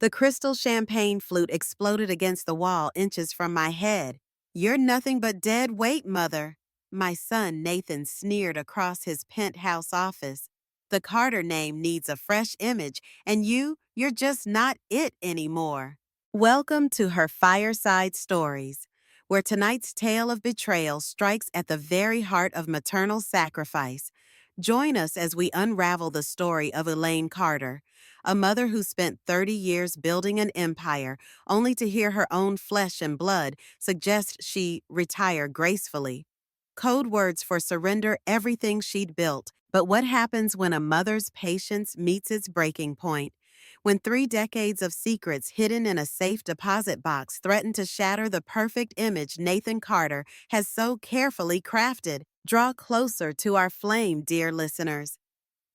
The crystal champagne flute exploded against the wall inches from my head. "You're nothing but dead weight, mother." My son Nathan sneered across his penthouse office. "The Carter name needs a fresh image, and you're just not it anymore." Welcome to her Fireside Stories, where tonight's tale of betrayal strikes at the very heart of maternal sacrifice. Join us as we unravel the story of Elaine Carter, a mother who spent 30 years building an empire only to hear her own flesh and blood suggest she retire gracefully. Code words for surrender everything she'd built. But what happens when a mother's patience meets its breaking point? When 3 decades of secrets hidden in a safe deposit box threaten to shatter the perfect image Nathan Carter has so carefully crafted? Draw closer to our flame, dear listeners.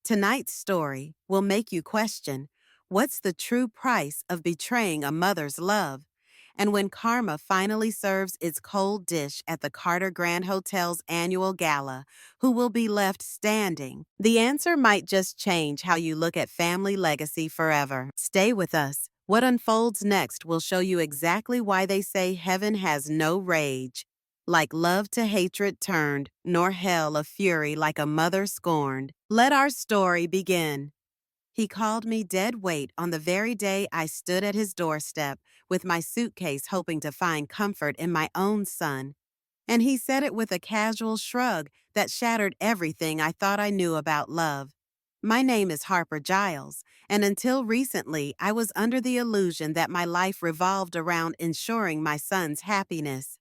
Tonight's story will make you question, what's the true price of betraying a mother's love? And when karma finally serves its cold dish at the Carter Grand Hotel's annual gala, who will be left standing? The answer might just change how you look at family legacy forever. Stay with us. What unfolds next will show you exactly why they say heaven has no rage. Like love to hatred turned, nor hell of fury like a mother scorned. Let our story begin. He called me dead weight on the very day I stood at his doorstep with my suitcase hoping to find comfort in my own son. And he said it with a casual shrug that shattered everything I thought I knew about love. My name is Harper Giles, and until recently I was under the illusion that my life revolved around ensuring my son's happiness.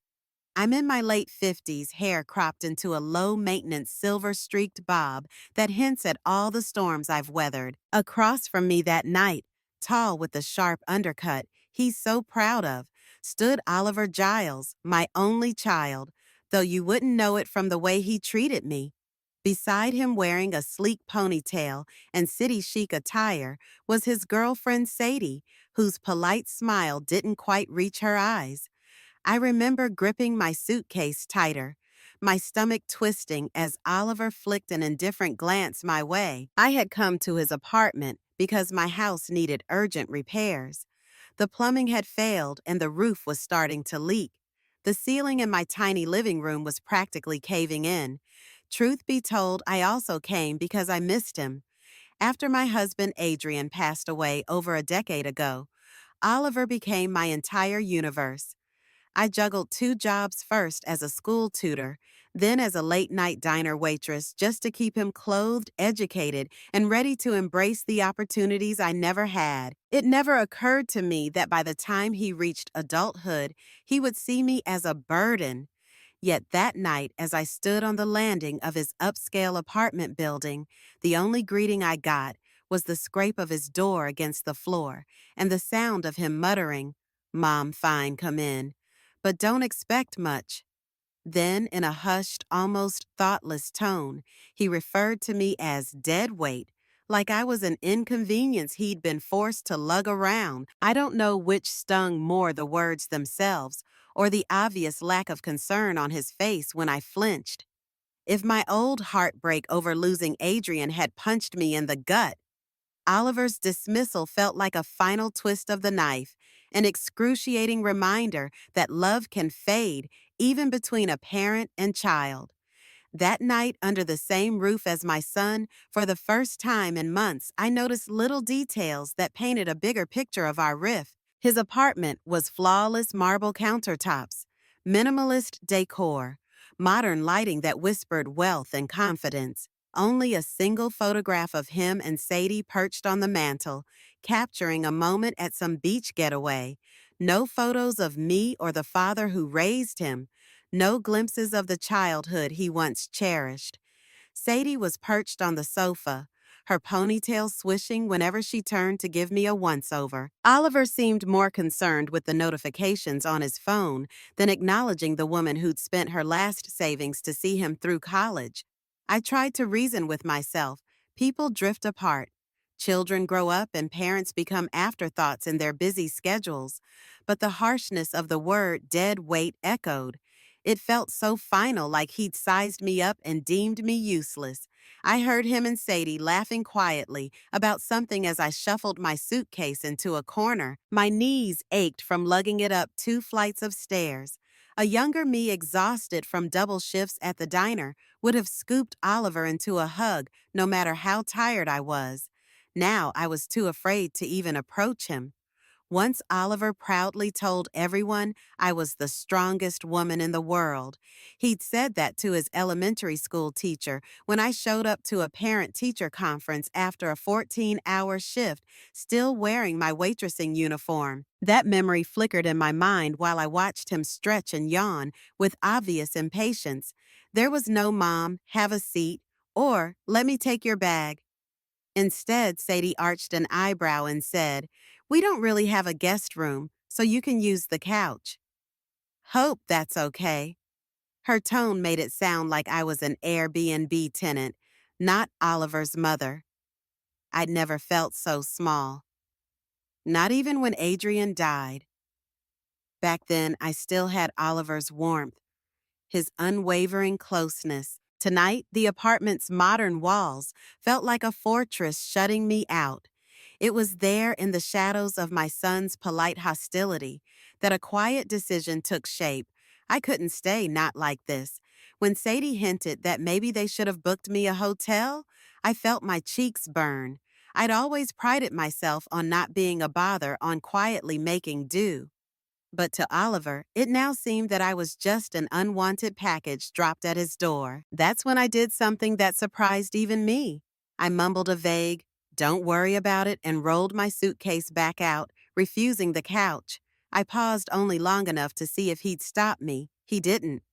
I'm in my late 50s, hair cropped into a low-maintenance silver-streaked bob that hints at all the storms I've weathered. Across from me that night, tall with the sharp undercut he's so proud of, stood Oliver Giles, my only child, though you wouldn't know it from the way he treated me. Beside him, wearing a sleek ponytail and city chic attire, was his girlfriend Sadie, whose polite smile didn't quite reach her eyes. I remember gripping my suitcase tighter, my stomach twisting as Oliver flicked an indifferent glance my way. I had come to his apartment because my house needed urgent repairs. The plumbing had failed and the roof was starting to leak. The ceiling in my tiny living room was practically caving in. Truth be told, I also came because I missed him. After my husband Adrian passed away over a decade ago, Oliver became my entire universe. I juggled 2 jobs, first as a school tutor, then as a late-night diner waitress, just to keep him clothed, educated, and ready to embrace the opportunities I never had. It never occurred to me that by the time he reached adulthood, he would see me as a burden. Yet that night, as I stood on the landing of his upscale apartment building, the only greeting I got was the scrape of his door against the floor and the sound of him muttering, "Mom, fine, come in. But don't expect much." Then, in a hushed, almost thoughtless tone, he referred to me as dead weight, like I was an inconvenience he'd been forced to lug around. I don't know which stung more, the words themselves or the obvious lack of concern on his face when I flinched. If my old heartbreak over losing Adrian had punched me in the gut, Oliver's dismissal felt like a final twist of the knife, an excruciating reminder that love can fade even between a parent and child. That night, under the same roof as my son, for the first time in months, I noticed little details that painted a bigger picture of our rift. His apartment was flawless marble countertops, minimalist decor, modern lighting that whispered wealth and confidence. Only a single photograph of him and Sadie perched on the mantel, capturing a moment at some beach getaway. No photos of me or the father who raised him. No glimpses of the childhood he once cherished. Sadie was perched on the sofa, her ponytail swishing whenever she turned to give me a once-over. Oliver seemed more concerned with the notifications on his phone than acknowledging the woman who'd spent her last savings to see him through college. I tried to reason with myself. People drift apart. Children grow up and parents become afterthoughts in their busy schedules. But the harshness of the word dead weight echoed. It felt so final, like he'd sized me up and deemed me useless. I heard him and Sadie laughing quietly about something as I shuffled my suitcase into a corner. My knees ached from lugging it up 2 flights of stairs. A younger me, exhausted from double shifts at the diner, would have scooped Oliver into a hug no matter how tired I was. Now I was too afraid to even approach him. Once Oliver proudly told everyone I was the strongest woman in the world. He'd said that to his elementary school teacher when I showed up to a parent-teacher conference after a 14-hour shift, still wearing my waitressing uniform. That memory flickered in my mind while I watched him stretch and yawn with obvious impatience. There was no "Mom, have a seat," or "Let me take your bag." Instead, Sadie arched an eyebrow and said, "We don't really have a guest room, so you can use the couch." "Hope that's okay." Her tone made it sound like I was an Airbnb tenant, not Oliver's mother. I'd never felt so small. Not even when Adrian died. Back then, I still had Oliver's warmth, his unwavering closeness. Tonight, the apartment's modern walls felt like a fortress shutting me out. It was there in the shadows of my son's polite hostility that a quiet decision took shape. I couldn't stay not like this. When Sadie hinted that maybe they should have booked me a hotel, I felt my cheeks burn. I'd always prided myself on not being a bother, on quietly making do. But to Oliver, it now seemed that I was just an unwanted package dropped at his door. That's when I did something that surprised even me. I mumbled a vague, "Don't worry about it," and rolled my suitcase back out, refusing the couch. I paused only long enough to see if he'd stop me. He didn't.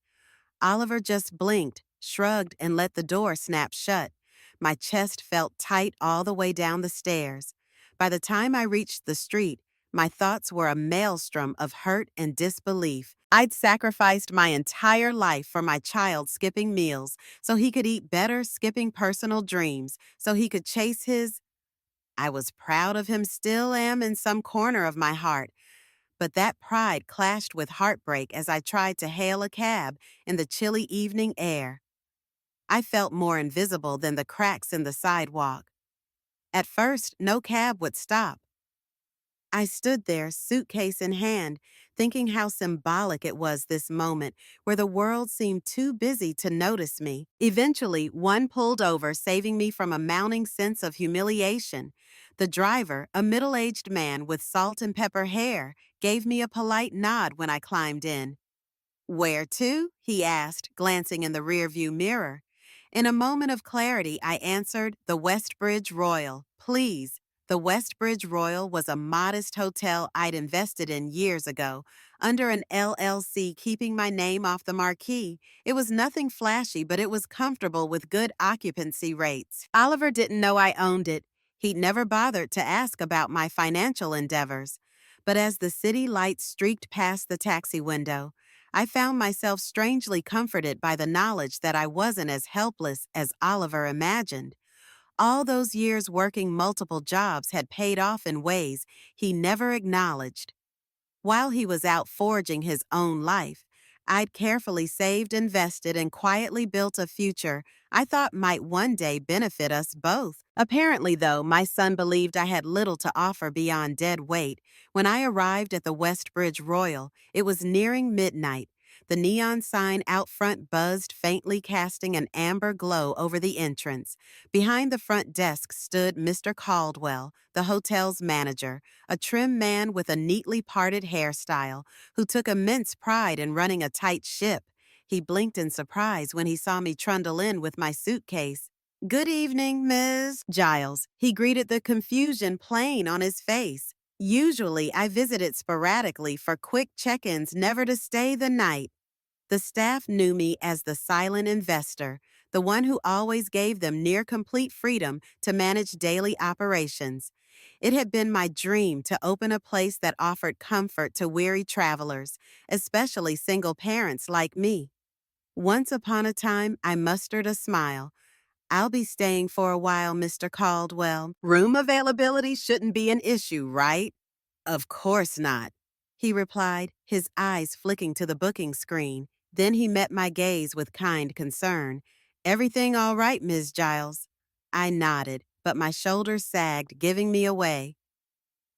Oliver just blinked, shrugged, and let the door snap shut. My chest felt tight all the way down the stairs. By the time I reached the street, my thoughts were a maelstrom of hurt and disbelief. I'd sacrificed my entire life for my child skipping meals so he could eat better, skipping personal dreams so he could chase his. I was proud of him, still am in some corner of my heart. But that pride clashed with heartbreak as I tried to hail a cab in the chilly evening air. I felt more invisible than the cracks in the sidewalk. At first, no cab would stop. I stood there, suitcase in hand, thinking how symbolic it was, this moment where the world seemed too busy to notice me. Eventually, one pulled over, saving me from a mounting sense of humiliation. The driver, a middle-aged man with salt and pepper hair, gave me a polite nod when I climbed in. "Where to?" he asked, glancing in the rearview mirror. In a moment of clarity, I answered, "The Westbridge Royal, please." The Westbridge Royal was a modest hotel I'd invested in years ago, under an LLC, keeping my name off the marquee. It was nothing flashy, but it was comfortable with good occupancy rates. Oliver didn't know I owned it. He'd never bothered to ask about my financial endeavors. But as the city lights streaked past the taxi window, I found myself strangely comforted by the knowledge that I wasn't as helpless as Oliver imagined. All those years working multiple jobs had paid off in ways he never acknowledged. While he was out forging his own life, I'd carefully saved, invested, and quietly built a future I thought might one day benefit us both. Apparently, though, my son believed I had little to offer beyond dead weight. When I arrived at the Westbridge Royal, it was nearing midnight. The neon sign out front buzzed faintly, casting an amber glow over the entrance. Behind the front desk stood Mr. Caldwell, the hotel's manager, a trim man with a neatly parted hairstyle who took immense pride in running a tight ship. He blinked in surprise when he saw me trundle in with my suitcase. "Good evening, Ms. Giles." He greeted, the confusion plain on his face. Usually, I visited sporadically for quick check-ins, never to stay the night. The staff knew me as the silent investor, the one who always gave them near complete freedom to manage daily operations. It had been my dream to open a place that offered comfort to weary travelers, especially single parents like me. Once upon a time, I mustered a smile. "I'll be staying for a while, Mr. Caldwell. Room availability shouldn't be an issue, right?" "Of course not," he replied, his eyes flicking to the booking screen. Then he met my gaze with kind concern. Everything all right, Ms. Giles? I nodded, but my shoulders sagged, giving me away.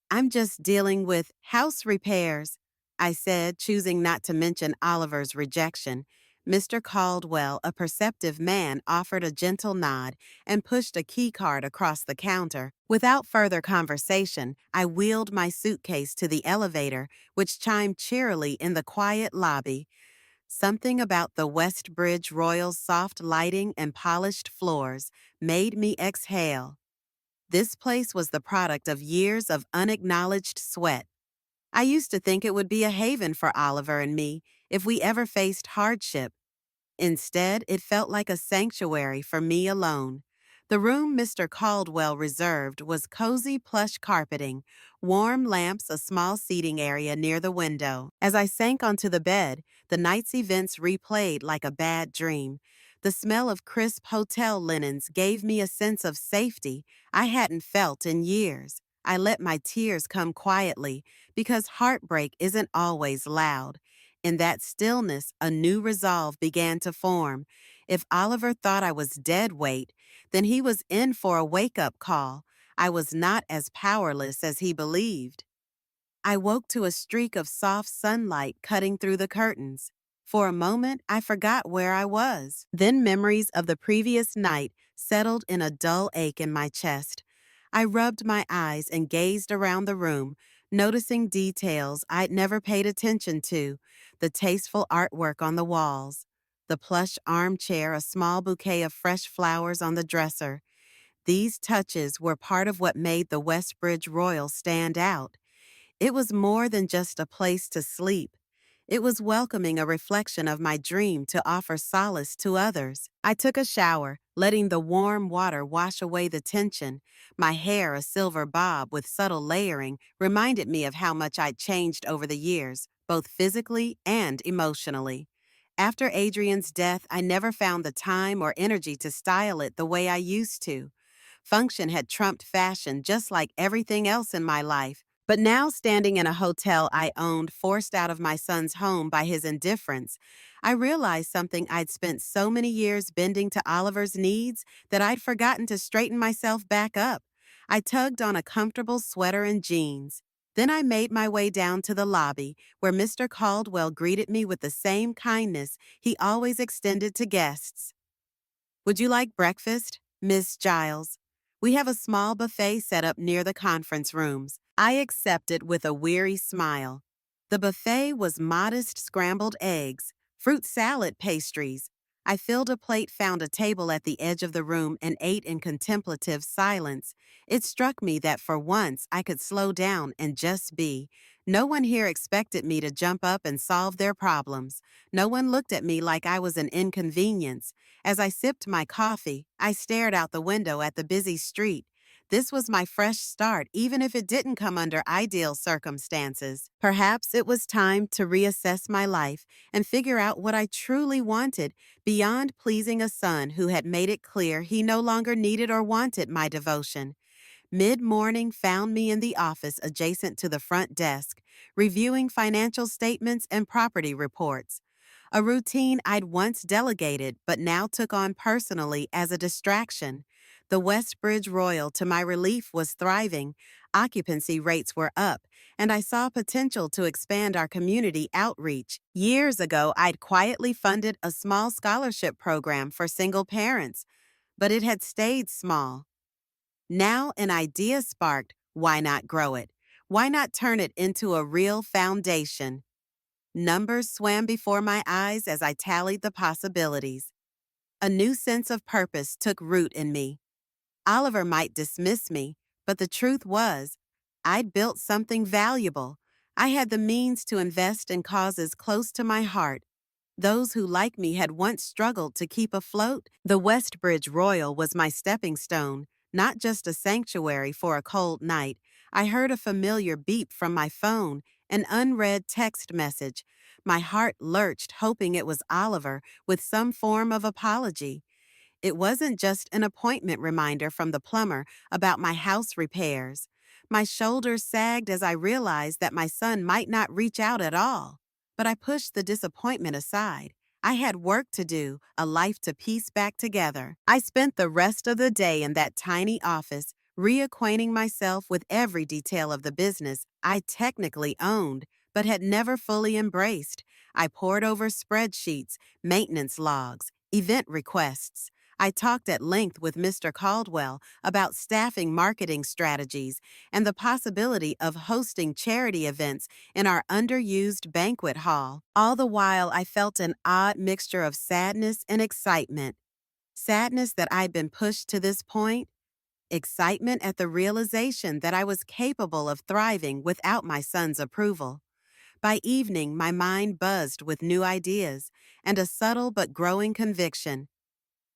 I'm just dealing with house repairs, I said, choosing not to mention Oliver's rejection. Mr. Caldwell, a perceptive man, offered a gentle nod and pushed a key card across the counter. Without further conversation, I wheeled my suitcase to the elevator, which chimed cheerily in the quiet lobby. Something about the West Bridge Royal's soft lighting and polished floors made me exhale. This place was the product of years of unacknowledged sweat. I used to think it would be a haven for Oliver and me if we ever faced hardship. Instead, it felt like a sanctuary for me alone. The room Mr. Caldwell reserved was cozy plush carpeting, warm lamps, a small seating area near the window. As I sank onto the bed, the night's events replayed like a bad dream. The smell of crisp hotel linens gave me a sense of safety I hadn't felt in years. I let my tears come quietly because heartbreak isn't always loud. In that stillness, a new resolve began to form. If Oliver thought I was dead weight, then he was in for a wake-up call. I was not as powerless as he believed. I woke to a streak of soft sunlight cutting through the curtains. For a moment, I forgot where I was. Then memories of the previous night settled in a dull ache in my chest. I rubbed my eyes and gazed around the room, noticing details I'd never paid attention to: the tasteful artwork on the walls, the plush armchair, a small bouquet of fresh flowers on the dresser. These touches were part of what made the Westbridge Royal stand out. It was more than just a place to sleep. It was welcoming a reflection of my dream to offer solace to others. I took a shower, letting the warm water wash away the tension. My hair, a silver bob with subtle layering, reminded me of how much I'd changed over the years, both physically and emotionally. After Adrian's death, I never found the time or energy to style it the way I used to. Function had trumped fashion just like everything else in my life. But now, standing in a hotel I owned, forced out of my son's home by his indifference, I realized something I'd spent so many years bending to Oliver's needs that I'd forgotten to straighten myself back up. I tugged on a comfortable sweater and jeans. Then I made my way down to the lobby, where Mr. Caldwell greeted me with the same kindness he always extended to guests. Would you like breakfast, Miss Giles? We have a small buffet set up near the conference rooms. I accepted with a weary smile. The buffet was modest scrambled eggs, fruit salad pastries. I filled a plate, found a table at the edge of the room, and ate in contemplative silence. It struck me that for once I could slow down and just be. No one here expected me to jump up and solve their problems. No one looked at me like I was an inconvenience. As I sipped my coffee, I stared out the window at the busy street. This was my fresh start, even if it didn't come under ideal circumstances. Perhaps it was time to reassess my life and figure out what I truly wanted beyond pleasing a son who had made it clear he no longer needed or wanted my devotion. Mid-morning found me in the office adjacent to the front desk, reviewing financial statements and property reports. A routine I'd once delegated but now took on personally as a distraction. The Westbridge Royal, to my relief, was thriving. Occupancy rates were up, and I saw potential to expand our community outreach. Years ago, I'd quietly funded a small scholarship program for single parents, but it had stayed small. Now an idea sparked. Why not grow it? Why not turn it into a real foundation? Numbers swam before my eyes as I tallied the possibilities. A new sense of purpose took root in me. Oliver might dismiss me, but the truth was, I'd built something valuable. I had the means to invest in causes close to my heart. Those who, like me, had once struggled to keep afloat. The Westbridge Royal was my stepping stone, not just a sanctuary for a cold night. I heard a familiar beep from my phone, an unread text message. My heart lurched, hoping it was Oliver with some form of apology. It wasn't just an appointment reminder from the plumber about my house repairs. My shoulders sagged as I realized that my son might not reach out at all. But I pushed the disappointment aside. I had work to do, a life to piece back together. I spent the rest of the day in that tiny office, reacquainting myself with every detail of the business I technically owned, but had never fully embraced. I pored over spreadsheets, maintenance logs, event requests. I talked at length with Mr. Caldwell about staffing marketing strategies and the possibility of hosting charity events in our underused banquet hall. All the while, I felt an odd mixture of sadness and excitement. Sadness that I'd been pushed to this point, excitement at the realization that I was capable of thriving without my son's approval. By evening, my mind buzzed with new ideas and a subtle but growing conviction.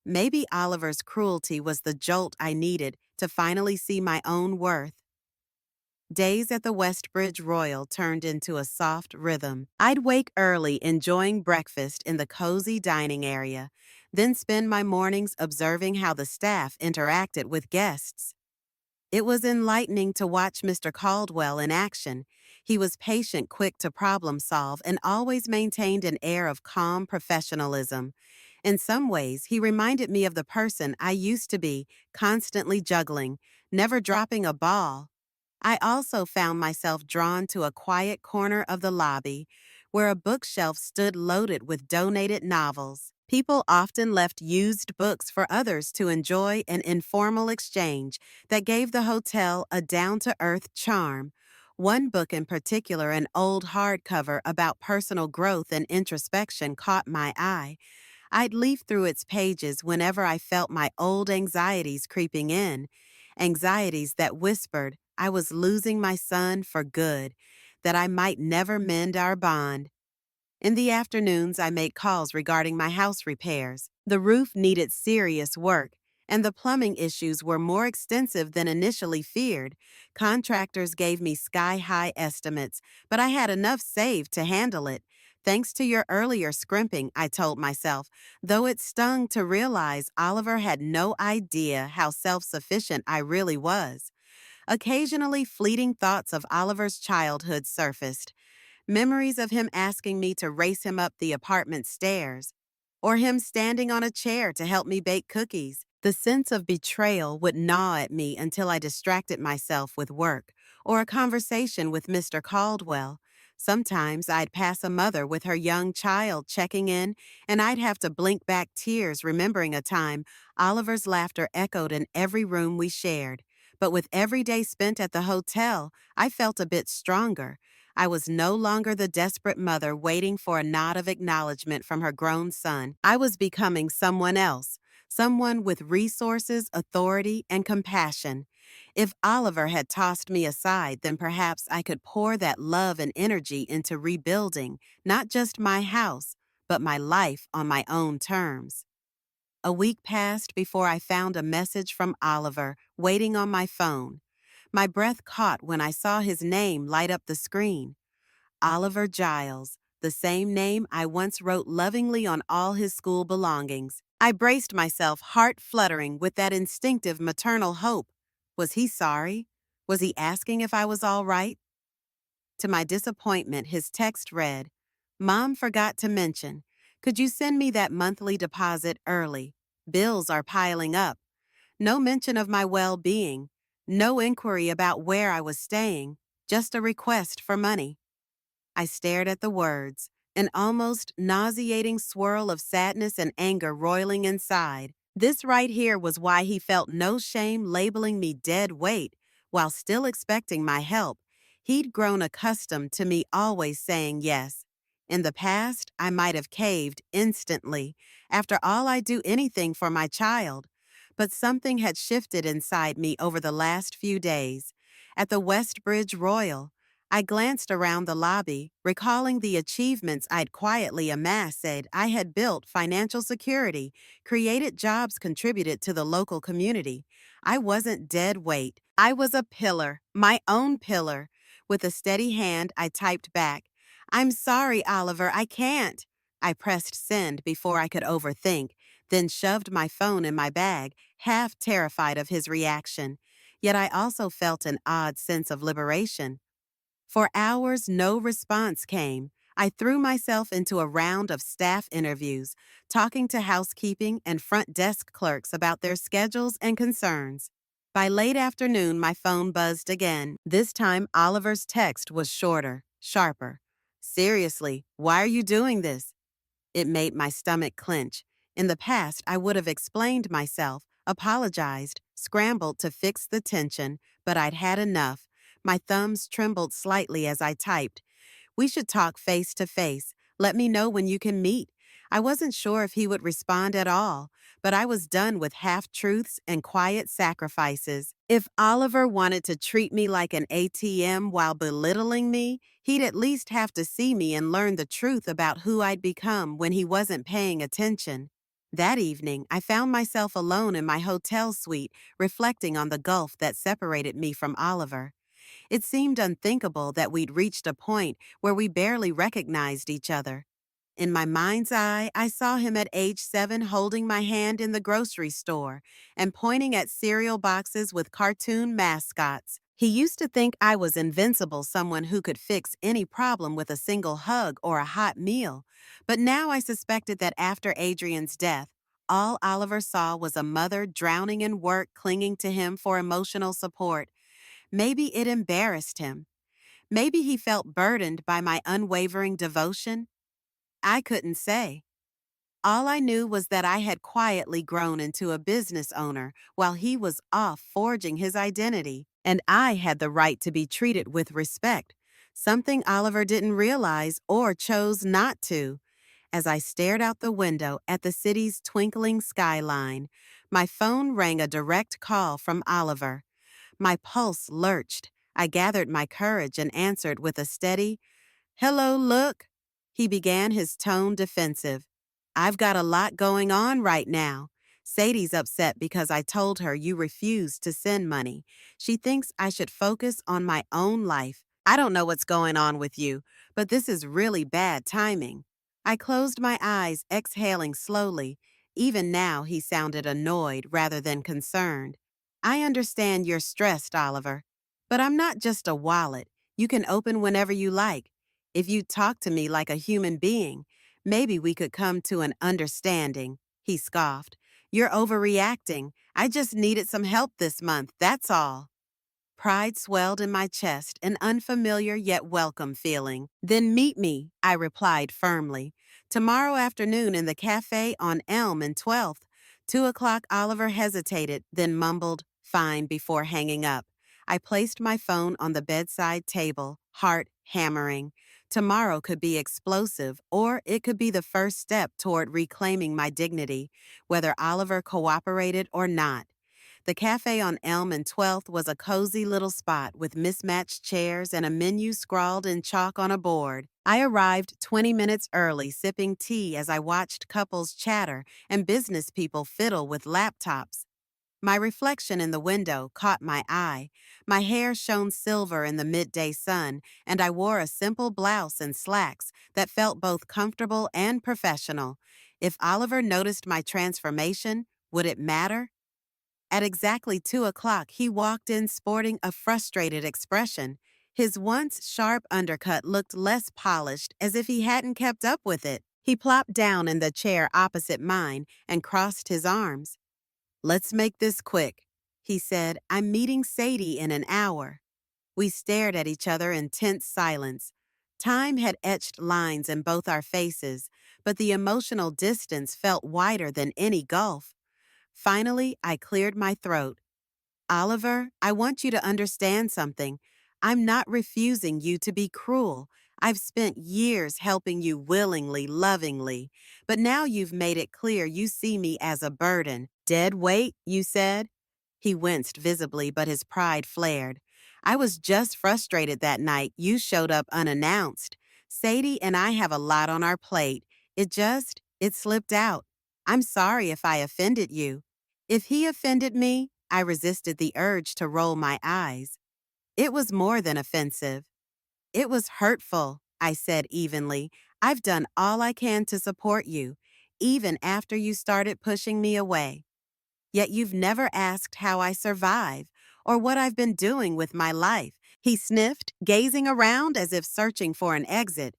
Maybe Oliver's cruelty was the jolt I needed to finally see my own worth. Days at the Westbridge Royal turned into a soft rhythm. I'd wake early enjoying breakfast in the cozy dining area, then spend my mornings observing how the staff interacted with guests. It was enlightening to watch Mr. Caldwell in action. He was patient, quick to problem solve, and always maintained an air of calm professionalism. In some ways, he reminded me of the person I used to be, constantly juggling, never dropping a ball. I also found myself drawn to a quiet corner of the lobby where a bookshelf stood loaded with donated novels. People often left used books for others to enjoy, an informal exchange that gave the hotel a down-to-earth charm. One book in particular, an old hardcover about personal growth and introspection, caught my eye. I'd leaf through its pages whenever I felt my old anxieties creeping in, anxieties that whispered I was losing my son for good, that I might never mend our bond. In the afternoons, I made calls regarding my house repairs. The roof needed serious work, and the plumbing issues were more extensive than initially feared. Contractors gave me sky-high estimates, but I had enough saved to handle it. Thanks to your earlier scrimping, I told myself, though it stung to realize Oliver had no idea how self-sufficient I really was. Occasionally, fleeting thoughts of Oliver's childhood surfaced. Memories of him asking me to race him up the apartment stairs, or him standing on a chair to help me bake cookies. The sense of betrayal would gnaw at me until I distracted myself with work or a conversation with Mr. Caldwell. Sometimes I'd pass a mother with her young child checking in, and I'd have to blink back tears remembering a time Oliver's laughter echoed in every room we shared. But with every day spent at the hotel, I felt a bit stronger. I was no longer the desperate mother waiting for a nod of acknowledgement from her grown son. I was becoming someone else, someone with resources, authority, and compassion. If Oliver had tossed me aside, then perhaps I could pour that love and energy into rebuilding, not just my house, but my life on my own terms. A week passed before I found a message from Oliver waiting on my phone. My breath caught when I saw his name light up the screen. Oliver Giles, the same name I once wrote lovingly on all his school belongings. I braced myself, heart fluttering with that instinctive maternal hope. Was he sorry? Was he asking if I was all right? To my disappointment, his text read, "Mom forgot to mention. Could you send me that monthly deposit early? Bills are piling up." No mention of my well-being. No inquiry about where I was staying. Just a request for money. I stared at the words, an almost nauseating swirl of sadness and anger roiling inside. This right here was why he felt no shame labeling me dead weight while still expecting my help. He'd grown accustomed to me always saying yes. In the past, I might have caved instantly. After all, I'd do anything for my child. But something had shifted inside me over the last few days. At the Westbridge Royal, I glanced around the lobby, recalling the achievements I'd quietly amassed. I had built financial security, created jobs, contributed to the local community. I wasn't dead weight. I was a pillar, my own pillar. With a steady hand, I typed back, "I'm sorry, Oliver, I can't." I pressed send before I could overthink, then shoved my phone in my bag, half terrified of his reaction. Yet I also felt an odd sense of liberation. For hours, no response came. I threw myself into a round of staff interviews, talking to housekeeping and front desk clerks about their schedules and concerns. By late afternoon, my phone buzzed again. This time, Oliver's text was shorter, sharper. Seriously, why are you doing this? It made my stomach clench. In the past, I would have explained myself, apologized, scrambled to fix the tension, but I'd had enough. My thumbs trembled slightly as I typed. We should talk face to face. Let me know when you can meet. I wasn't sure if he would respond at all, but I was done with half-truths and quiet sacrifices. If Oliver wanted to treat me like an ATM while belittling me, he'd at least have to see me and learn the truth about who I'd become when he wasn't paying attention. That evening, I found myself alone in my hotel suite, reflecting on the gulf that separated me from Oliver. It seemed unthinkable that we'd reached a point where we barely recognized each other. In my mind's eye, I saw him at age 7 holding my hand in the grocery store and pointing at cereal boxes with cartoon mascots. He used to think I was invincible, someone who could fix any problem with a single hug or a hot meal. But now I suspected that after Adrian's death, all Oliver saw was a mother drowning in work, clinging to him for emotional support. Maybe it embarrassed him. Maybe he felt burdened by my unwavering devotion. I couldn't say. All I knew was that I had quietly grown into a business owner while he was off forging his identity, and I had the right to be treated with respect, something Oliver didn't realize or chose not to. As I stared out the window at the city's twinkling skyline, my phone rang a direct call from Oliver. My pulse lurched. I gathered my courage and answered with a steady, "Hello, look." He began, his tone defensive. "I've got a lot going on right now. Sadie's upset because I told her you refused to send money. She thinks I should focus on my own life. I don't know what's going on with you, but this is really bad timing." I closed my eyes, exhaling slowly. Even now, he sounded annoyed rather than concerned. "I understand you're stressed, Oliver, but I'm not just a wallet you can open whenever you like. If you talk to me like a human being, maybe we could come to an understanding." He scoffed. "You're overreacting. I just needed some help this month, that's all." Pride swelled in my chest, an unfamiliar yet welcome feeling. "Then meet me," I replied firmly. "Tomorrow afternoon in the cafe on Elm and 12th. 2 o'clock." Oliver hesitated, then mumbled, "Fine," before hanging up. I placed my phone on the bedside table, heart hammering. Tomorrow could be explosive, or it could be the first step toward reclaiming my dignity, whether Oliver cooperated or not. The cafe on Elm and 12th was a cozy little spot with mismatched chairs and a menu scrawled in chalk on a board. I arrived 20 minutes early, sipping tea as I watched couples chatter and business people fiddle with laptops. My reflection in the window caught my eye. My hair shone silver in the midday sun, and I wore a simple blouse and slacks that felt both comfortable and professional. If Oliver noticed my transformation, would it matter? At exactly 2 o'clock, he walked in sporting a frustrated expression. His once sharp undercut looked less polished, as if he hadn't kept up with it. He plopped down in the chair opposite mine and crossed his arms. "Let's make this quick," he said. "I'm meeting Sadie in an hour." We stared at each other in tense silence. Time had etched lines in both our faces, but the emotional distance felt wider than any gulf. Finally, I cleared my throat. "Oliver, I want you to understand something. I'm not refusing you to be cruel. I've spent years helping you willingly, lovingly. But now you've made it clear you see me as a burden. Dead weight, you said?" He winced visibly, but his pride flared. "I was just frustrated that night. You showed up unannounced. Sadie and I have a lot on our plate. It slipped out. I'm sorry if I offended you." If he offended me, I resisted the urge to roll my eyes. It was more than offensive. It was hurtful, I said evenly. "I've done all I can to support you, even after you started pushing me away. Yet you've never asked how I survive or what I've been doing with my life." He sniffed, gazing around as if searching for an exit.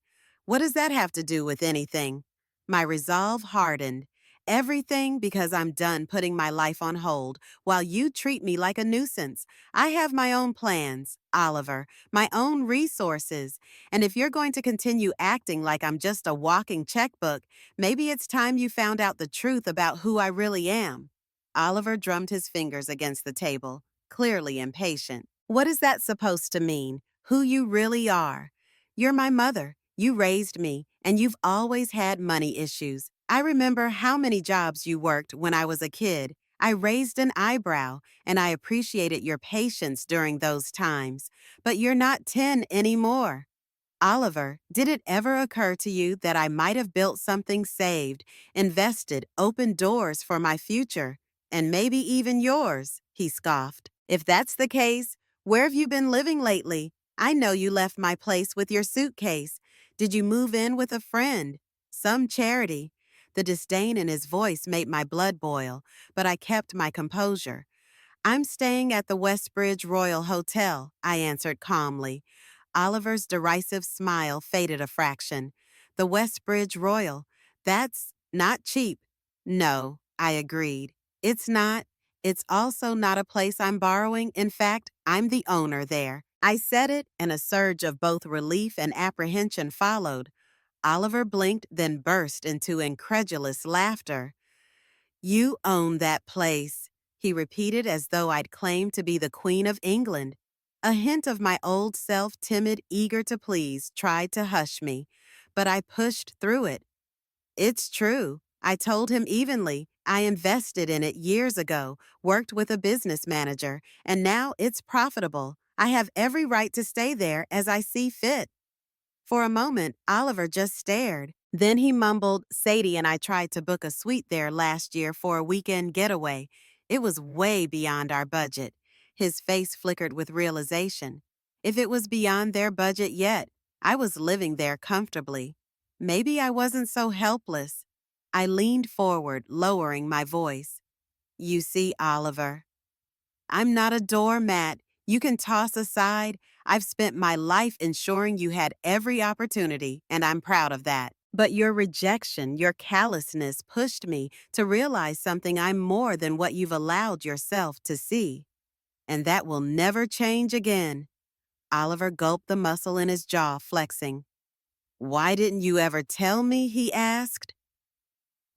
What does that have to do with anything? My resolve hardened. Everything because I'm done putting my life on hold while you treat me like a nuisance. I have my own plans, Oliver, my own resources. And if you're going to continue acting like I'm just a walking checkbook, maybe it's time you found out the truth about who I really am. Oliver drummed his fingers against the table, clearly impatient. What is that supposed to mean? Who you really are? You're my mother. You raised me, and you've always had money issues. I remember how many jobs you worked when I was a kid. I raised an eyebrow, and I appreciated your patience during those times. But you're not 10 anymore. Oliver, did it ever occur to you that I might have built something saved, invested, opened doors for my future, and maybe even yours? He scoffed. If that's the case, where have you been living lately? I know you left my place with your suitcase. Did you move in with a friend? Some charity. The disdain in his voice made my blood boil, but I kept my composure. I'm staying at the Westbridge Royal Hotel, I answered calmly. Oliver's derisive smile faded a fraction. The Westbridge Royal. That's not cheap. No, I agreed. It's not. It's also not a place I'm borrowing. In fact, I'm the owner there. I said it, and a surge of both relief and apprehension followed. Oliver blinked, then burst into incredulous laughter. You own that place, he repeated as though I'd claimed to be the Queen of England. A hint of my old self, timid, eager to please, tried to hush me, but I pushed through it. It's true. I told him evenly. I invested in it years ago, worked with a business manager, and now it's profitable. I have every right to stay there as I see fit. For a moment, Oliver just stared. Then he mumbled, Sadie and I tried to book a suite there last year for a weekend getaway. It was way beyond our budget. His face flickered with realization. If it was beyond their budget yet, I was living there comfortably. Maybe I wasn't so helpless. I leaned forward, lowering my voice. You see, Oliver, I'm not a doormat you can toss aside. I've spent my life ensuring you had every opportunity, and I'm proud of that. But your rejection, your callousness pushed me to realize something I'm more than what you've allowed yourself to see. And that will never change again. Oliver gulped the muscle in his jaw, flexing. Why didn't you ever tell me? He asked.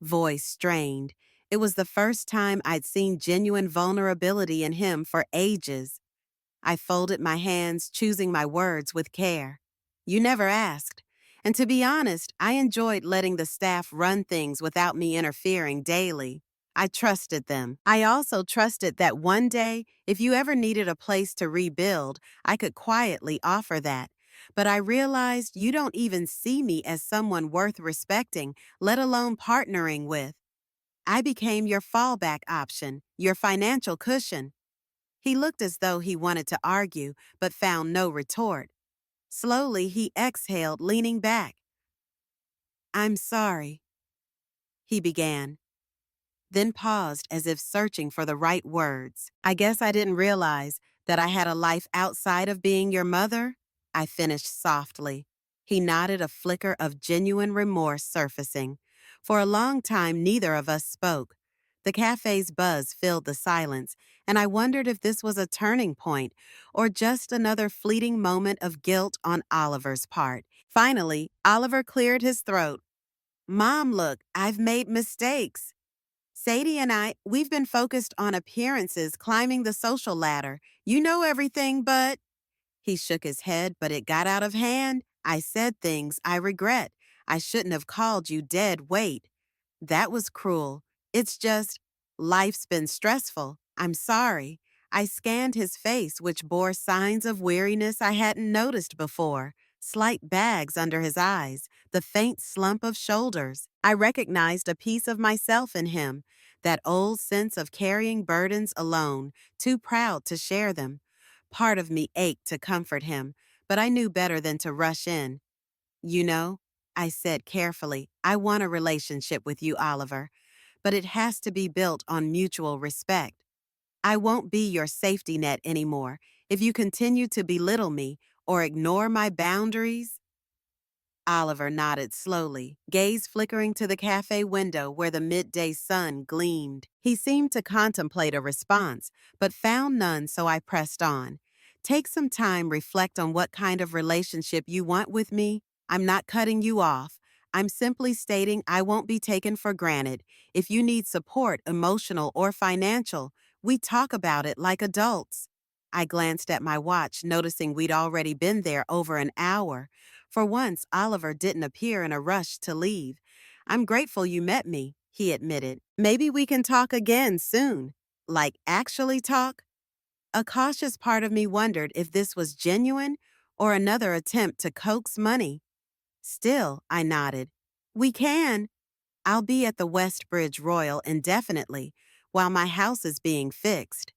Voice strained. It was the first time I'd seen genuine vulnerability in him for ages. I folded my hands, choosing my words with care. You never asked. And to be honest, I enjoyed letting the staff run things without me interfering daily. I trusted them. I also trusted that one day, if you ever needed a place to rebuild, I could quietly offer that. But I realized you don't even see me as someone worth respecting, let alone partnering with. I became your fallback option, your financial cushion. He looked as though he wanted to argue, but found no retort. Slowly, he exhaled, leaning back. I'm sorry, he began, then paused as if searching for the right words. I guess I didn't realize that I had a life outside of being your mother, I finished softly. He nodded, a flicker of genuine remorse surfacing. For a long time, neither of us spoke. The cafe's buzz filled the silence, and I wondered if this was a turning point or just another fleeting moment of guilt on Oliver's part. Finally, Oliver cleared his throat. Mom, look, I've made mistakes. Sadie and we've been focused on appearances, climbing the social ladder. You know everything, but... He shook his head, but it got out of hand. I said things I regret. I shouldn't have called you dead weight. That was cruel. It's just, life's been stressful. I'm sorry. I scanned his face, which bore signs of weariness I hadn't noticed before. Slight bags under his eyes, the faint slump of shoulders. I recognized a piece of myself in him, that old sense of carrying burdens alone, too proud to share them. Part of me ached to comfort him, but I knew better than to rush in. You know, I said carefully, I want a relationship with you, Oliver, but it has to be built on mutual respect. I won't be your safety net anymore if you continue to belittle me or ignore my boundaries. Oliver nodded slowly, gaze flickering to the cafe window where the midday sun gleamed. He seemed to contemplate a response, but found none, so I pressed on. Take some time, reflect on what kind of relationship you want with me. I'm not cutting you off. I'm simply stating I won't be taken for granted. If you need support, emotional or financial, we talk about it like adults. I glanced at my watch, noticing we'd already been there over an hour. For once, Oliver didn't appear in a rush to leave. I'm grateful you met me, he admitted. Maybe we can talk again soon. Like, actually talk? A cautious part of me wondered if this was genuine or another attempt to coax money. Still, I nodded. We can. I'll be at the West Bridge Royal indefinitely while my house is being fixed.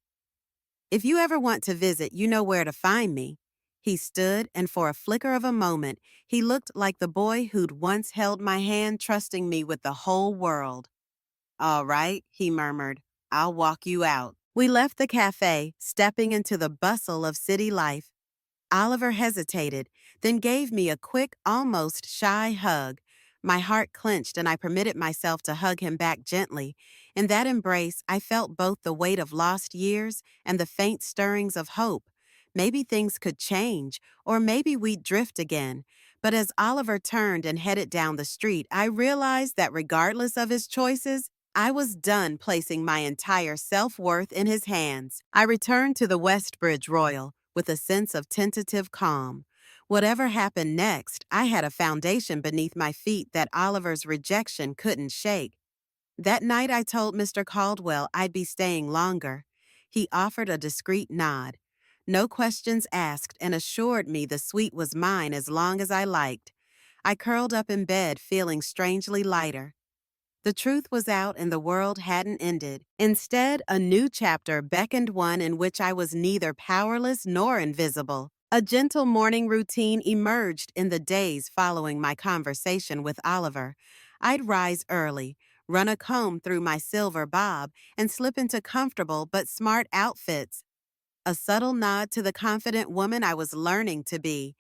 If you ever want to visit, you know where to find me. He stood, and for a flicker of a moment, he looked like the boy who'd once held my hand, trusting me with the whole world. All right, he murmured. I'll walk you out. We left the cafe, stepping into the bustle of city life. Oliver hesitated, then gave me a quick, almost shy hug. My heart clenched, and I permitted myself to hug him back gently. In that embrace, I felt both the weight of lost years and the faint stirrings of hope. Maybe things could change, or maybe we'd drift again. But as Oliver turned and headed down the street, I realized that regardless of his choices, I was done placing my entire self-worth in his hands. I returned to the Westbridge Royal with a sense of tentative calm. Whatever happened next, I had a foundation beneath my feet that Oliver's rejection couldn't shake. That night I told Mr. Caldwell I'd be staying longer. He offered a discreet nod. No questions asked, and assured me the suite was mine as long as I liked. I curled up in bed feeling strangely lighter. The truth was out and the world hadn't ended. Instead, a new chapter beckoned, one in which I was neither powerless nor invisible. A gentle morning routine emerged in the days following my conversation with Oliver. I'd rise early, run a comb through my silver bob, and slip into comfortable but smart outfits. A subtle nod to the confident woman I was learning to be.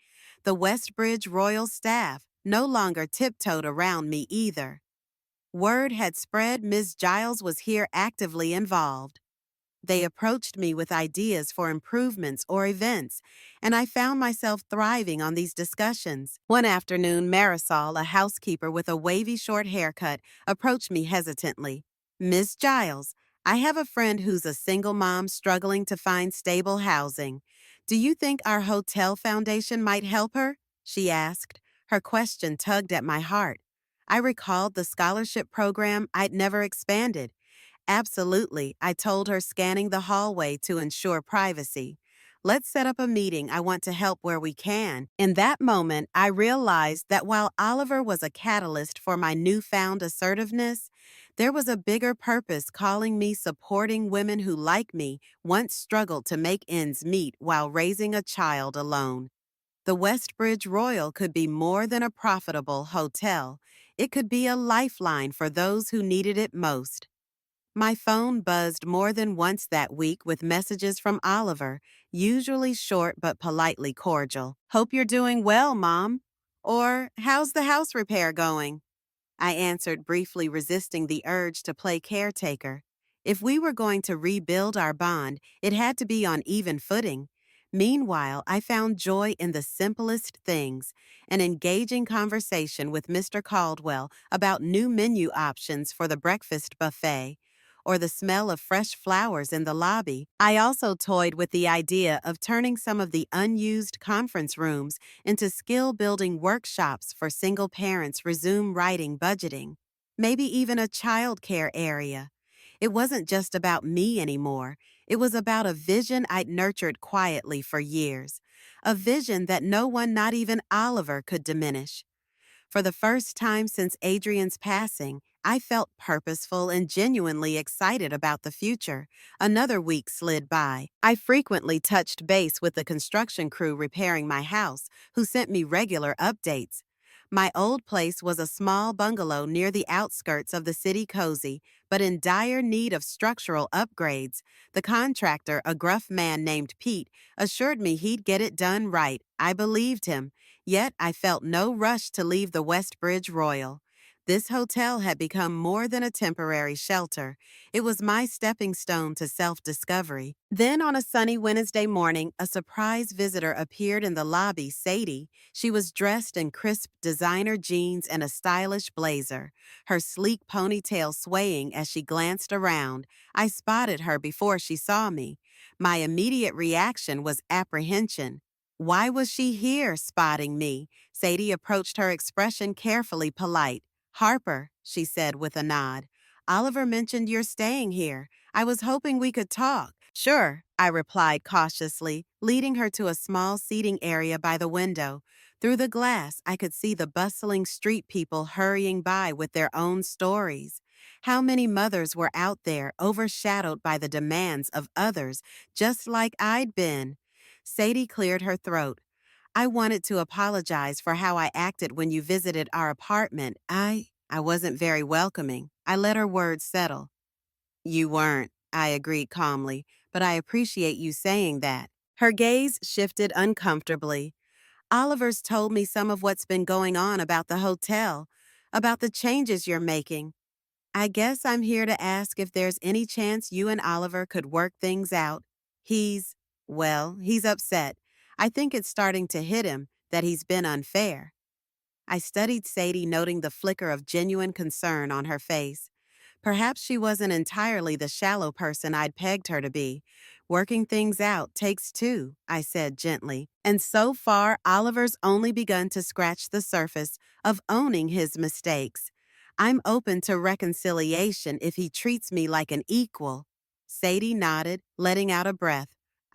The Westbridge Royal staff no longer tiptoed around me either. Word had spread Ms. Giles was here actively involved. They approached me with ideas for improvements or events, and I found myself thriving on these discussions. One afternoon, Marisol, a housekeeper with a wavy short haircut, approached me hesitantly. Miss Giles, I have a friend who's a single mom struggling to find stable housing. Do you think our hotel foundation might help her? She asked. Her question tugged at my heart. I recalled the scholarship program I'd never expanded. Absolutely, I told her, scanning the hallway to ensure privacy. Let's set up a meeting. I want to help where we can. In that moment, I realized that while Oliver was a catalyst for my newfound assertiveness, there was a bigger purpose calling me, supporting women who, like me, once struggled to make ends meet while raising a child alone. The Westbridge Royal could be more than a profitable hotel. It could be a lifeline for those who needed it most. My phone buzzed more than once that week with messages from Oliver, usually short but politely cordial. Hope you're doing well, Mom. Or, how's the house repair going? I answered briefly, resisting the urge to play caretaker. If we were going to rebuild our bond, it had to be on even footing. Meanwhile, I found joy in the simplest things, an engaging conversation with Mr. Caldwell about new menu options for the breakfast buffet, or the smell of fresh flowers in the lobby. I also toyed with the idea of turning some of the unused conference rooms into skill-building workshops for single parents, resume writing, budgeting, maybe even a child care area. It wasn't just about me anymore. It was about a vision I'd nurtured quietly for years, a vision that no one, not even Oliver, could diminish. For the first time since Adrian's passing, I felt purposeful and genuinely excited about the future. Another week slid by. I frequently touched base with the construction crew repairing my house, who sent me regular updates. My old place was a small bungalow near the outskirts of the city, cozy, but in dire need of structural upgrades. The contractor, a gruff man named Pete, assured me he'd get it done right. I believed him. Yet I felt no rush to leave the Westbridge Royal. This hotel had become more than a temporary shelter. It was my stepping stone to self-discovery. Then on a sunny Wednesday morning, a surprise visitor appeared in the lobby, Sadie. She was dressed in crisp designer jeans and a stylish blazer, her sleek ponytail swaying as she glanced around. I spotted her before she saw me. My immediate reaction was apprehension. Why was she here, spotting me? Sadie approached her expression carefully polite. Harper, she said with a nod. Oliver mentioned you're staying here. I was hoping we could talk. Sure, I replied cautiously, leading her to a small seating area by the window. Through the glass, I could see the bustling street people hurrying by with their own stories. How many mothers were out there, overshadowed by the demands of others, just like I'd been? Sadie cleared her throat. I wanted to apologize for how I acted when you visited our apartment. I wasn't very welcoming. I let her words settle. You weren't, I agreed calmly, but I appreciate you saying that. Her gaze shifted uncomfortably. Oliver's told me some of what's been going on about the hotel, about the changes you're making. I guess I'm here to ask if there's any chance you and Oliver could work things out. He's upset. I think it's starting to hit him that he's been unfair. I studied Sadie, noting the flicker of genuine concern on her face. Perhaps she wasn't entirely the shallow person I'd pegged her to be. Working things out takes two, I said gently. And so far, Oliver's only begun to scratch the surface of owning his mistakes. I'm open to reconciliation if he treats me like an equal. Sadie nodded, letting out a breath.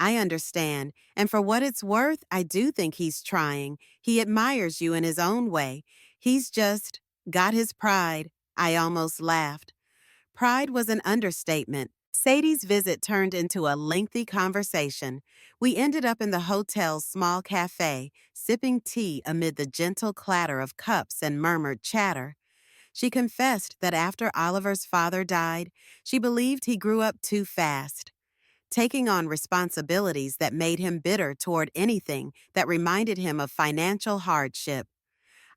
I understand, and for what it's worth, I do think he's trying. He admires you in his own way. He's just got his pride. I almost laughed. Pride was an understatement. Sadie's visit turned into a lengthy conversation. We ended up in the hotel's small cafe, sipping tea amid the gentle clatter of cups and murmured chatter. She confessed that after Oliver's father died, she believed he grew up too fast, taking on responsibilities that made him bitter toward anything that reminded him of financial hardship.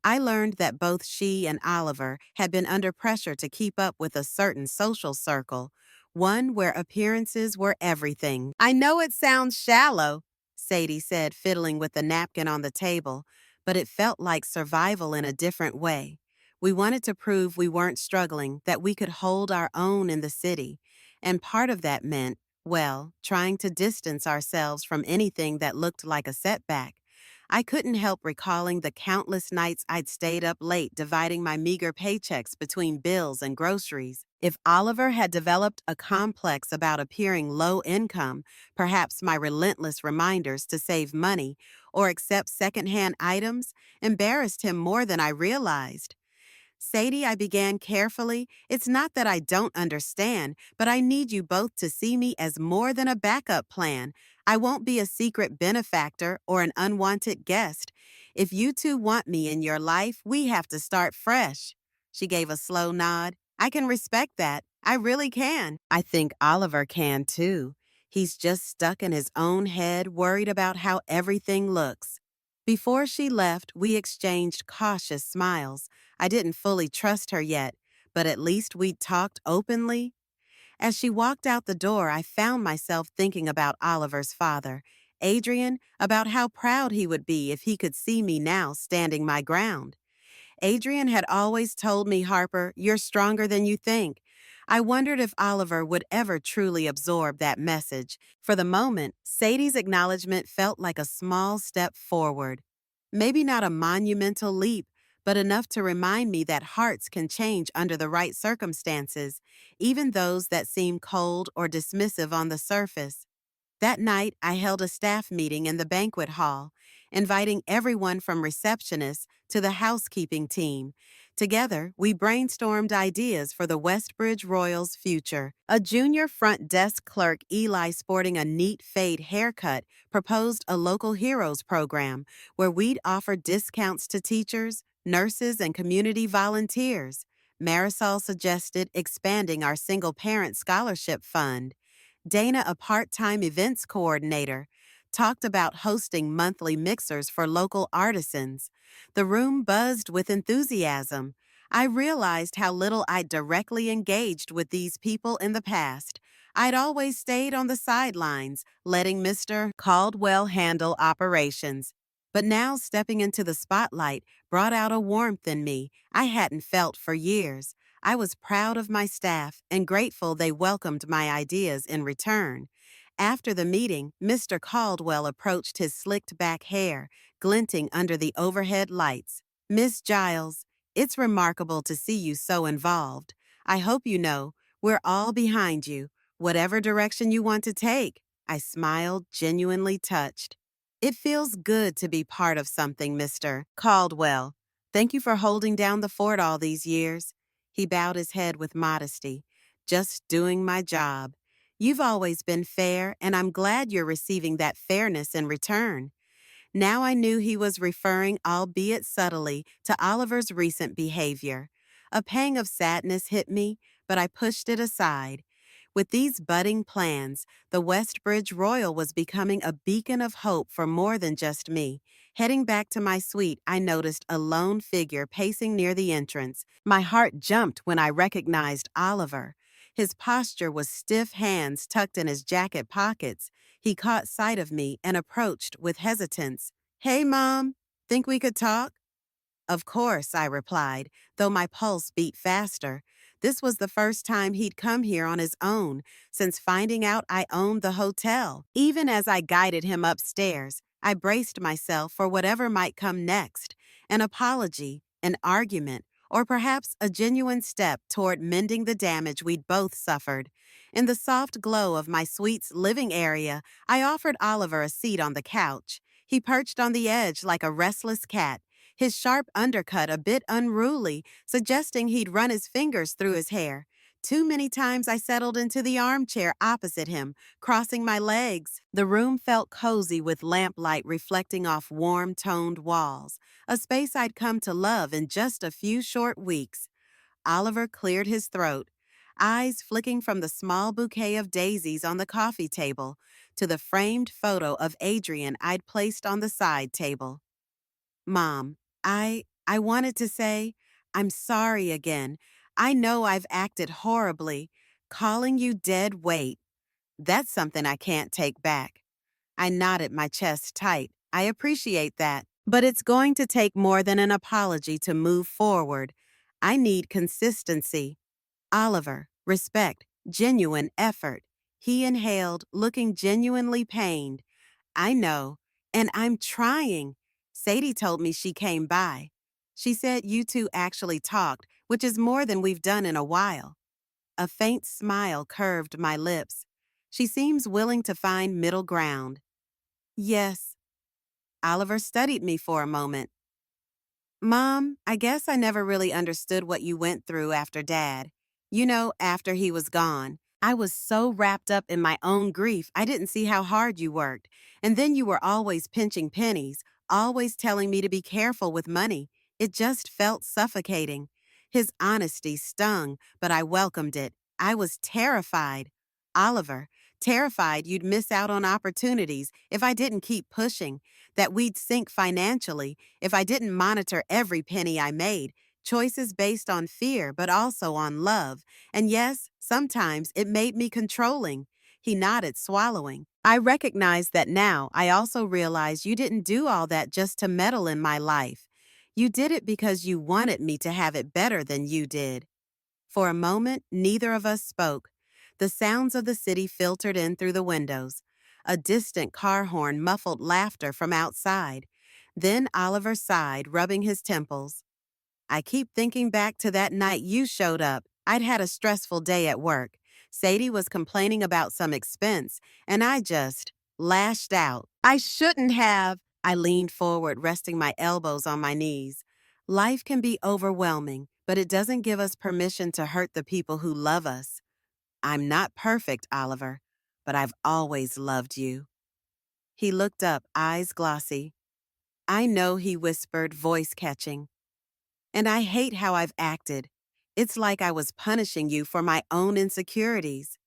I learned that both she and Oliver had been under pressure to keep up with a certain social circle, one where appearances were everything. I know it sounds shallow, Sadie said, fiddling with the napkin on the table, but it felt like survival in a different way. We wanted to prove we weren't struggling, that we could hold our own in the city, and part of that meant, well, trying to distance ourselves from anything that looked like a setback. I couldn't help recalling the countless nights I'd stayed up late dividing my meager paychecks between bills and groceries. If Oliver had developed a complex about appearing low income, perhaps my relentless reminders to save money or accept secondhand items embarrassed him more than I realized. Sadie, I began carefully, it's not that I don't understand, but I need you both to see me as more than a backup plan. I won't be a secret benefactor or an unwanted guest. If you two want me in your life, we have to start fresh. She gave a slow nod. I can respect that. I really can. I think Oliver can too. He's just stuck in his own head, worried about how everything looks. Before she left, we exchanged cautious smiles. I didn't fully trust her yet, but at least we'd talked openly. As she walked out the door, I found myself thinking about Oliver's father, Adrian, about how proud he would be if he could see me now standing my ground. Adrian had always told me, Harper, you're stronger than you think. I wondered if Oliver would ever truly absorb that message. For the moment, Sadie's acknowledgement felt like a small step forward. Maybe not a monumental leap, but enough to remind me that hearts can change under the right circumstances, even those that seem cold or dismissive on the surface. That night, I held a staff meeting in the banquet hall, inviting everyone from receptionists to the housekeeping team. Together, we brainstormed ideas for the Westbridge Royals' future. A junior front desk clerk, Eli, sporting a neat fade haircut, proposed a local heroes program where we'd offer discounts to teachers, nurses, and community volunteers. Marisol suggested expanding our single-parent scholarship fund. Dana, a part-time events coordinator, talked about hosting monthly mixers for local artisans. The room buzzed with enthusiasm. I realized how little I'd directly engaged with these people in the past. I'd always stayed on the sidelines, letting Mr. Caldwell handle operations. But now stepping into the spotlight brought out a warmth in me I hadn't felt for years. I was proud of my staff and grateful they welcomed my ideas in return. After the meeting, Mr. Caldwell approached his slicked back hair, glinting under the overhead lights. Miss Giles, it's remarkable to see you so involved. I hope you know, we're all behind you, whatever direction you want to take. I smiled, genuinely touched. It feels good to be part of something, Mr. Caldwell. Thank you for holding down the fort all these years. He bowed his head with modesty. Just doing my job. You've always been fair, and I'm glad you're receiving that fairness in return. Now I knew he was referring, albeit subtly, to Oliver's recent behavior. A pang of sadness hit me, but I pushed it aside. With these budding plans, the Westbridge Royal was becoming a beacon of hope for more than just me. Heading back to my suite, I noticed a lone figure pacing near the entrance. My heart jumped when I recognized Oliver. His posture was stiff, hands tucked in his jacket pockets. He caught sight of me and approached with hesitance. "Hey, Mom, think we could talk?" Of course, I replied, though my pulse beat faster. This was the first time he'd come here on his own since finding out I owned the hotel. Even as I guided him upstairs, I braced myself for whatever might come next, an apology, an argument, or perhaps a genuine step toward mending the damage we'd both suffered. In the soft glow of my suite's living area, I offered Oliver a seat on the couch. He perched on the edge like a restless cat, his sharp undercut a bit unruly, suggesting he'd run his fingers through his hair. Too many times I settled into the armchair opposite him, crossing my legs. The room felt cozy with lamplight reflecting off warm-toned walls, a space I'd come to love in just a few short weeks. Oliver cleared his throat, eyes flicking from the small bouquet of daisies on the coffee table to the framed photo of Adrian I'd placed on the side table. Mom, I wanted to say, I'm sorry again. I know I've acted horribly. Calling you dead weight. That's something I can't take back. I nodded my chest tight. I appreciate that. But it's going to take more than an apology to move forward. I need consistency. Oliver, respect, genuine effort. He inhaled, looking genuinely pained. I know, and I'm trying. Sadie told me she came by. She said you two actually talked, which is more than we've done in a while. A faint smile curved my lips. She seems willing to find middle ground. Yes. Oliver studied me for a moment. Mom, I guess I never really understood what you went through after Dad. You know, after he was gone. I was so wrapped up in my own grief, I didn't see how hard you worked. And then you were always pinching pennies, always telling me to be careful with money. It just felt suffocating. His honesty stung, but I welcomed it. I was terrified. Oliver, terrified you'd miss out on opportunities if I didn't keep pushing, that we'd sink financially if I didn't monitor every penny I made, choices based on fear but also on love. And yes, sometimes it made me controlling. He nodded, swallowing. I recognize that now. I also realize you didn't do all that just to meddle in my life. You did it because you wanted me to have it better than you did. For a moment, neither of us spoke. The sounds of the city filtered in through the windows. A distant car horn muffled laughter from outside. Then Oliver sighed, rubbing his temples. I keep thinking back to that night you showed up. I'd had a stressful day at work. Sadie was complaining about some expense, and I just lashed out. I shouldn't have. I leaned forward, resting my elbows on my knees. Life can be overwhelming, but it doesn't give us permission to hurt the people who love us. I'm not perfect, Oliver, but I've always loved you. He looked up, eyes glossy. I know, he whispered, voice catching. And I hate how I've acted. It's like I was punishing you for my own insecurities.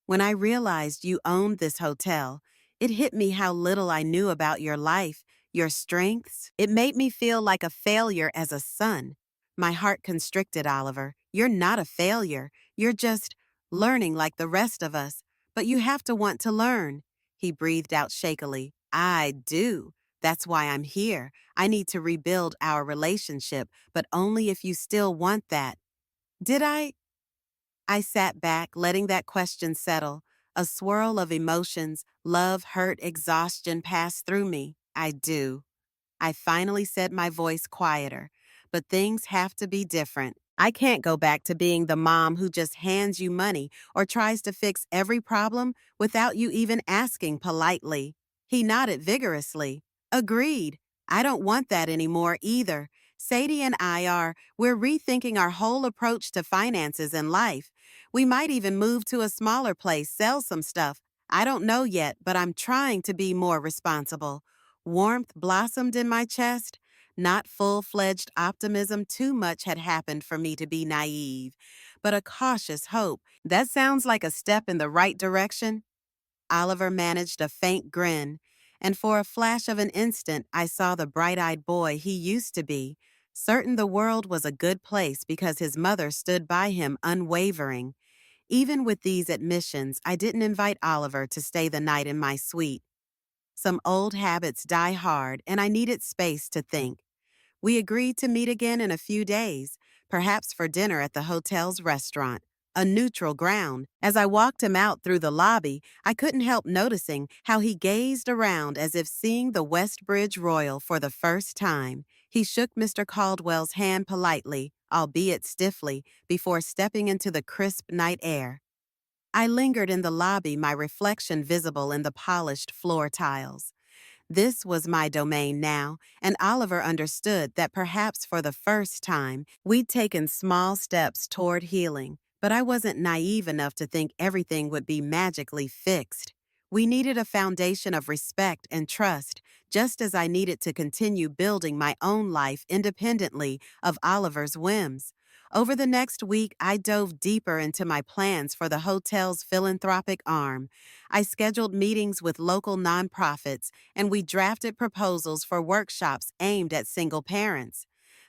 When I realized you owned this hotel, It hit me how little I knew about your life, your strengths. It made me feel like a failure as a son. My heart constricted, Oliver. You're not a failure. You're just learning like the rest of us. But you have to want to learn. He breathed out shakily. I do. That's why I'm here. I need to rebuild our relationship, but only if you still want that. Did I? I sat back, letting that question settle. A swirl of emotions, love, hurt, exhaustion passed through me. I do. I finally said, my voice quieter. But things have to be different. I can't go back to being the mom who just hands you money or tries to fix every problem without you even asking politely. He nodded vigorously. Agreed. I don't want that anymore either. Sadie and we're rethinking our whole approach to finances and life. We might even move to a smaller place, sell some stuff. I don't know yet, but I'm trying to be more responsible. Warmth blossomed in my chest. Not full-fledged optimism, too much had happened for me to be naive, but a cautious hope. That sounds like a step in the right direction. Oliver managed a faint grin, and for a flash of an instant I saw the bright-eyed boy he used to be, certain the world was a good place because his mother stood by him unwavering. Even with these admissions, I didn't invite Oliver to stay the night in my suite. Some old habits die hard, and I needed space to think. We agreed to meet again in a few days, perhaps for dinner at the hotel's restaurant, a neutral ground. As I walked him out through the lobby, I couldn't help noticing how he gazed around as if seeing the West Bridge Royal for the first time. He shook Mr. Caldwell's hand politely, albeit stiffly, before stepping into the crisp night air. I lingered in the lobby, my reflection visible in the polished floor tiles. This was my domain now, and Oliver understood that perhaps for the first time, we'd taken small steps toward healing, but I wasn't naive enough to think everything would be magically fixed. We needed a foundation of respect and trust, just as I needed to continue building my own life independently of Oliver's whims. Over the next week, I dove deeper into my plans for the hotel's philanthropic arm. I scheduled meetings with local nonprofits, and we drafted proposals for workshops aimed at single parents.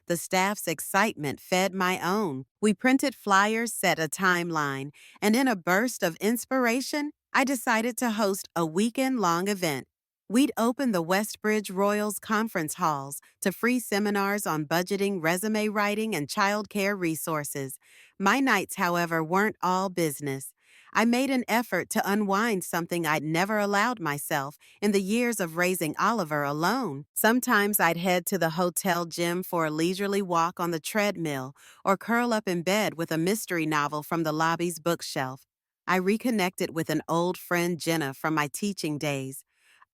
The staff's excitement fed my own. We printed flyers, set a timeline, and in a burst of inspiration, I decided to host a weekend-long event. We'd open the Westbridge Royals conference halls to free seminars on budgeting, resume writing, and childcare resources. My nights, however, weren't all business. I made an effort to unwind something I'd never allowed myself in the years of raising Oliver alone. Sometimes I'd head to the hotel gym for a leisurely walk on the treadmill or curl up in bed with a mystery novel from the lobby's bookshelf. I reconnected with an old friend, Jenna, from my teaching days,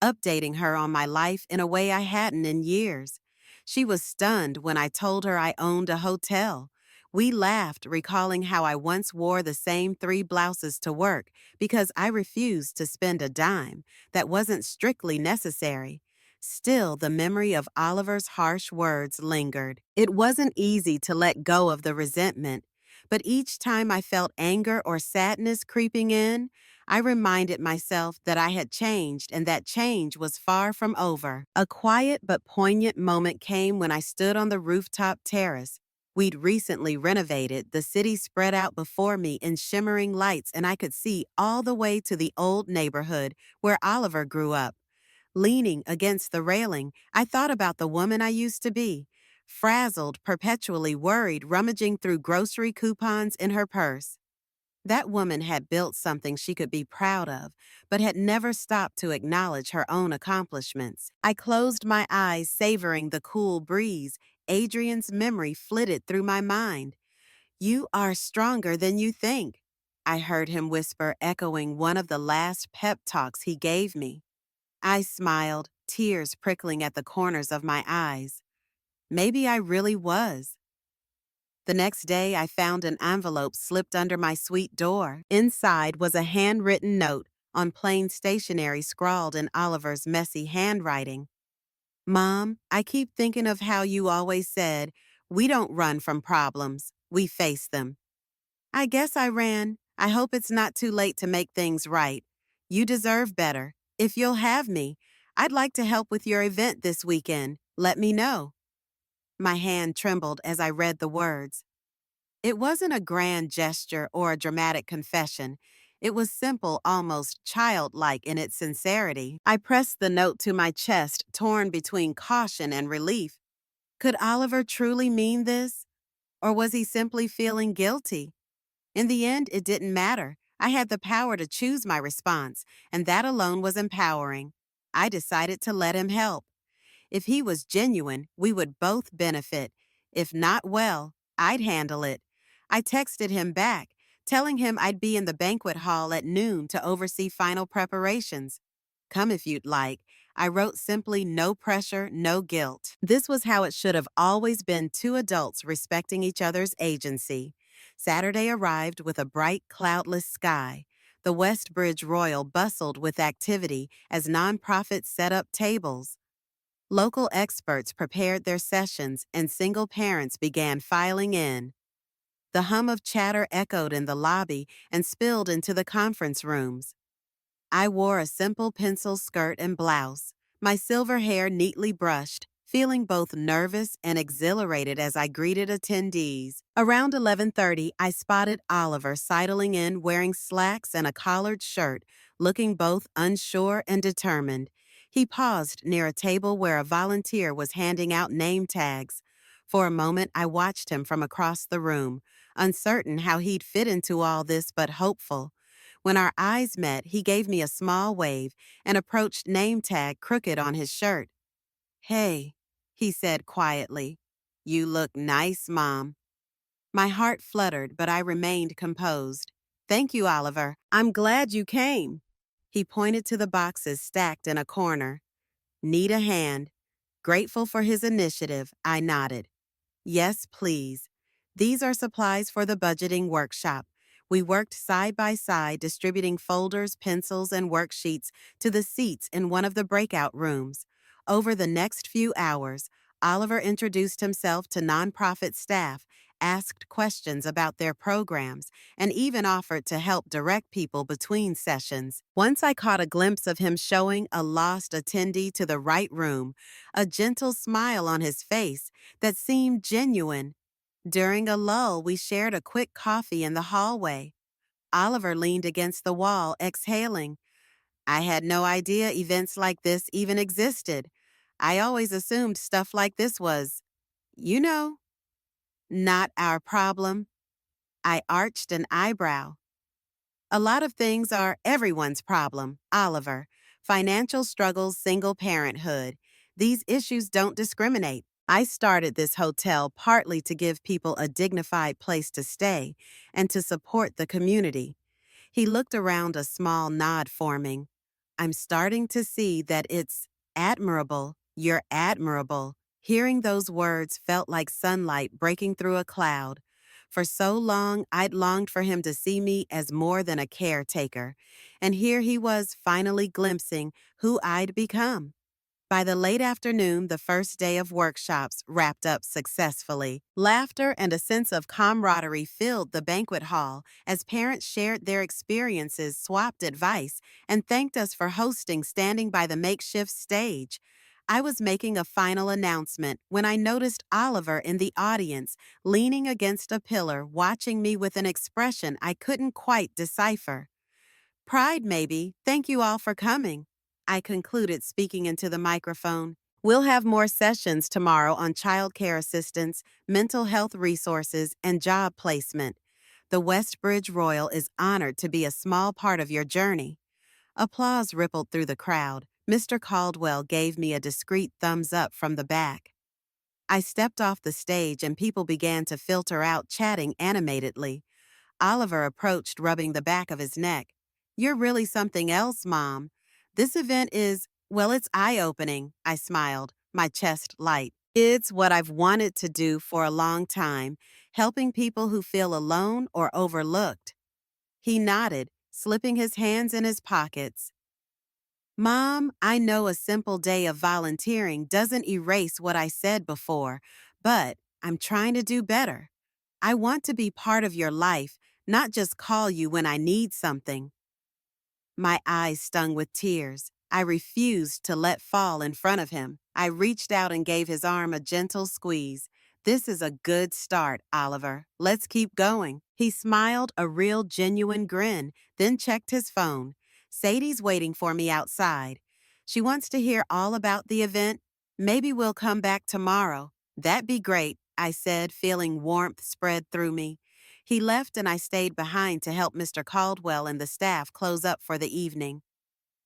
updating her on my life in a way I hadn't in years. She was stunned when I told her I owned a hotel. We laughed, recalling how I once wore the same 3 blouses to work because I refused to spend a dime that wasn't strictly necessary. Still, the memory of Oliver's harsh words lingered. It wasn't easy to let go of the resentment, but each time I felt anger or sadness creeping in, I reminded myself that I had changed and that change was far from over. A quiet but poignant moment came when I stood on the rooftop terrace. We'd recently renovated, the city spread out before me in shimmering lights, and I could see all the way to the old neighborhood where Oliver grew up. Leaning against the railing, I thought about the woman I used to be, frazzled, perpetually worried, rummaging through grocery coupons in her purse. That woman had built something she could be proud of, but had never stopped to acknowledge her own accomplishments. I closed my eyes, savoring the cool breeze. Adrian's memory flitted through my mind. "You are stronger than you think," I heard him whisper, echoing one of the last pep talks he gave me. I smiled, tears prickling at the corners of my eyes. Maybe I really was. The next day, I found an envelope slipped under my suite door. Inside was a handwritten note on plain stationery scrawled in Oliver's messy handwriting. "Mom, I keep thinking of how you always said, we don't run from problems, we face them. I guess I ran. I hope it's not too late to make things right. You deserve better. If you'll have me, I'd like to help with your event this weekend. Let me know. My hand trembled as I read the words. It wasn't a grand gesture or a dramatic confession. It was simple, almost childlike in its sincerity. I pressed the note to my chest, torn between caution and relief. Could Oliver truly mean this? Or was he simply feeling guilty? In the end, it didn't matter. I had the power to choose my response, and that alone was empowering. I decided to let him help. If he was genuine, we would both benefit. If not, well, I'd handle it. I texted him back, telling him I'd be in the banquet hall at noon to oversee final preparations. Come if you'd like. I wrote simply no pressure, no guilt. This was how it should have always been, two adults respecting each other's agency. Saturday arrived with a bright, cloudless sky. The West Bridge Royal bustled with activity as nonprofits set up tables. Local experts prepared their sessions and single parents began filing in. The hum of chatter echoed in the lobby and spilled into the conference rooms. I wore a simple pencil skirt and blouse, my silver hair neatly brushed, feeling both nervous and exhilarated as I greeted attendees. Around 11:30, I spotted Oliver sidling in wearing slacks and a collared shirt, looking both unsure and determined. He paused near a table where a volunteer was handing out name tags. For a moment, I watched him from across the room, uncertain how he'd fit into all this but hopeful. When our eyes met, he gave me a small wave and approached name tag crooked on his shirt. Hey, he said quietly. You look nice, Mom. My heart fluttered, but I remained composed. Thank you, Oliver. I'm glad you came. He pointed to the boxes stacked in a corner. Need a hand. Grateful for his initiative, I nodded. Yes, please. These are supplies for the budgeting workshop. We worked side by side, distributing folders, pencils, and worksheets to the seats in one of the breakout rooms. Over the next few hours, Oliver introduced himself to nonprofit staff, asked questions about their programs, and even offered to help direct people between sessions. Once I caught a glimpse of him showing a lost attendee to the right room, a gentle smile on his face that seemed genuine. During a lull, we shared a quick coffee in the hallway. Oliver leaned against the wall, exhaling. I had no idea events like this even existed. I always assumed stuff like this was, you know, not our problem. I arched an eyebrow. A lot of things are everyone's problem, Oliver. Financial struggles, single parenthood. These issues don't discriminate. I started this hotel partly to give people a dignified place to stay and to support the community. He looked around, a small nod forming. I'm starting to see that it's admirable. You're admirable. Hearing those words felt like sunlight breaking through a cloud. For so long, I'd longed for him to see me as more than a caretaker, and here he was finally glimpsing who I'd become. By the late afternoon, the first day of workshops wrapped up successfully. Laughter and a sense of camaraderie filled the banquet hall as parents shared their experiences, swapped advice, and thanked us for hosting, standing by the makeshift stage. I was making a final announcement when I noticed Oliver in the audience, leaning against a pillar, watching me with an expression I couldn't quite decipher. Pride, maybe. Thank you all for coming. I concluded, speaking into the microphone. We'll have more sessions tomorrow on childcare assistance, mental health resources, and job placement. The West Bridge Royal is honored to be a small part of your journey. Applause rippled through the crowd. Mr. Caldwell gave me a discreet thumbs up from the back. I stepped off the stage and people began to filter out, chatting animatedly. Oliver approached, rubbing the back of his neck. You're really something else, Mom. This event is, well, it's eye-opening, I smiled, my chest light. It's what I've wanted to do for a long time, helping people who feel alone or overlooked. He nodded, slipping his hands in his pockets. Mom, I know a simple day of volunteering doesn't erase what I said before, but I'm trying to do better. I want to be part of your life, not just call you when I need something. My eyes stung with tears. I refused to let fall in front of him. I reached out and gave his arm a gentle squeeze. This is a good start, Oliver. Let's keep going. He smiled a real genuine grin, then checked his phone. Sadie's waiting for me outside. She wants to hear all about the event. Maybe we'll come back tomorrow. That'd be great, I said, feeling warmth spread through me. He left and I stayed behind to help Mr. Caldwell and the staff close up for the evening.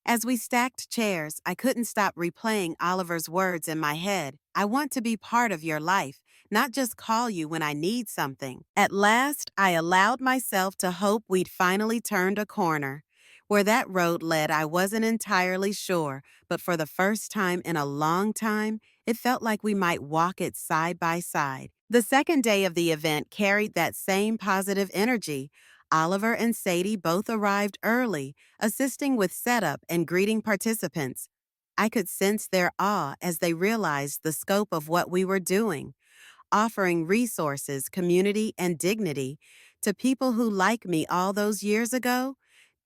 As we stacked chairs, I couldn't stop replaying Oliver's words in my head. I want to be part of your life, not just call you when I need something. At last, I allowed myself to hope we'd finally turned a corner. Where that road led, I wasn't entirely sure, but for the first time in a long time, it felt like we might walk it side by side. The second day of the event carried that same positive energy. Oliver and Sadie both arrived early, assisting with setup and greeting participants. I could sense their awe as they realized the scope of what we were doing, offering resources, community, and dignity to people who, like me all those years ago,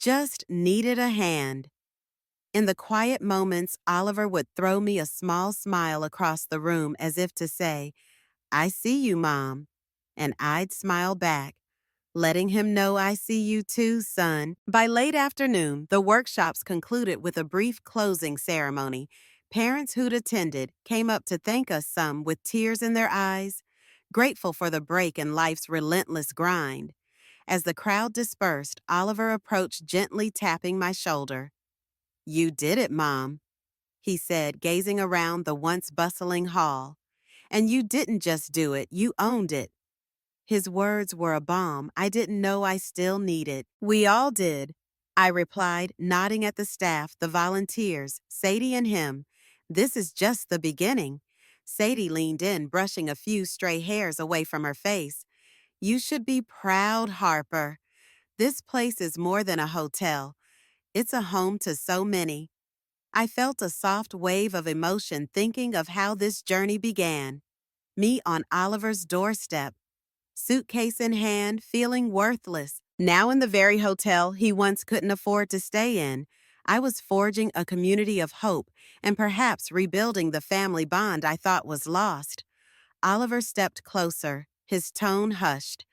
just needed a hand. In the quiet moments, Oliver would throw me a small smile across the room as if to say, "I see you, Mom." And I'd smile back, letting him know I see you too, son. By late afternoon, the workshops concluded with a brief closing ceremony. Parents who'd attended came up to thank us, some with tears in their eyes, grateful for the break in life's relentless grind. As the crowd dispersed, Oliver approached, gently tapping my shoulder. "You did it, Mom," he said, gazing around the once bustling hall. "And you didn't just do it, you owned it." His words were a balm I didn't know I still needed. "We all did," I replied, nodding at the staff, the volunteers, Sadie and him. "This is just the beginning." Sadie leaned in, brushing a few stray hairs away from her face. "You should be proud, Harper. This place is more than a hotel. It's a home to so many." I felt a soft wave of emotion thinking of how this journey began. Me on Oliver's doorstep, suitcase in hand, feeling worthless. Now in the very hotel he once couldn't afford to stay in, I was forging a community of hope and perhaps rebuilding the family bond I thought was lost. Oliver stepped closer, his tone hushed.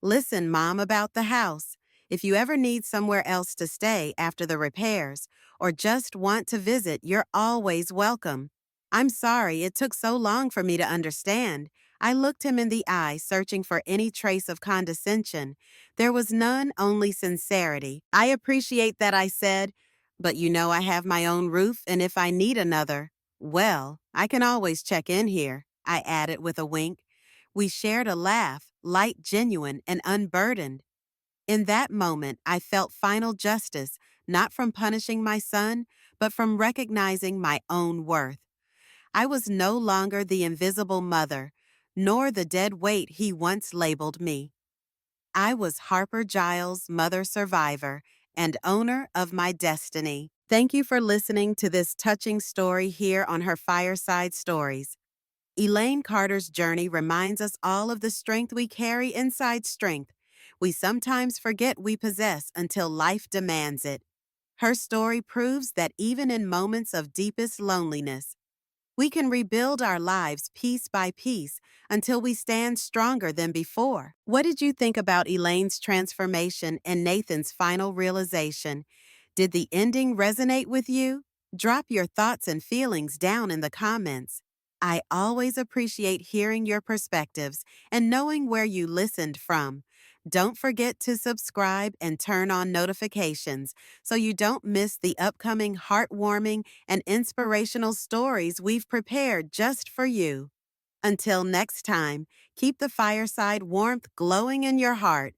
"Listen, Mom, about the house. If you ever need somewhere else to stay after the repairs or just want to visit, you're always welcome." I'm sorry it took so long for me to understand. I looked him in the eye, searching for any trace of condescension. There was none, only sincerity. "I appreciate that," I said, "but you know I have my own roof, and if I need another, well, I can always check in here," I added with a wink. We shared a laugh, light, genuine, and unburdened. In that moment, I felt final justice, not from punishing my son, but from recognizing my own worth. I was no longer the invisible mother, nor the dead weight he once labeled me. I was Harper Giles, mother survivor, and owner of my destiny. Thank you for listening to this touching story here on her Fireside Stories. Elaine Carter's journey reminds us all of the strength we carry inside strength. We sometimes forget we possess until life demands it. Her story proves that even in moments of deepest loneliness, we can rebuild our lives piece by piece until we stand stronger than before. What did you think about Elaine's transformation and Nathan's final realization? Did the ending resonate with you? Drop your thoughts and feelings down in the comments. I always appreciate hearing your perspectives and knowing where you listened from. Don't forget to subscribe and turn on notifications so you don't miss the upcoming heartwarming and inspirational stories we've prepared just for you. Until next time, keep the fireside warmth glowing in your heart.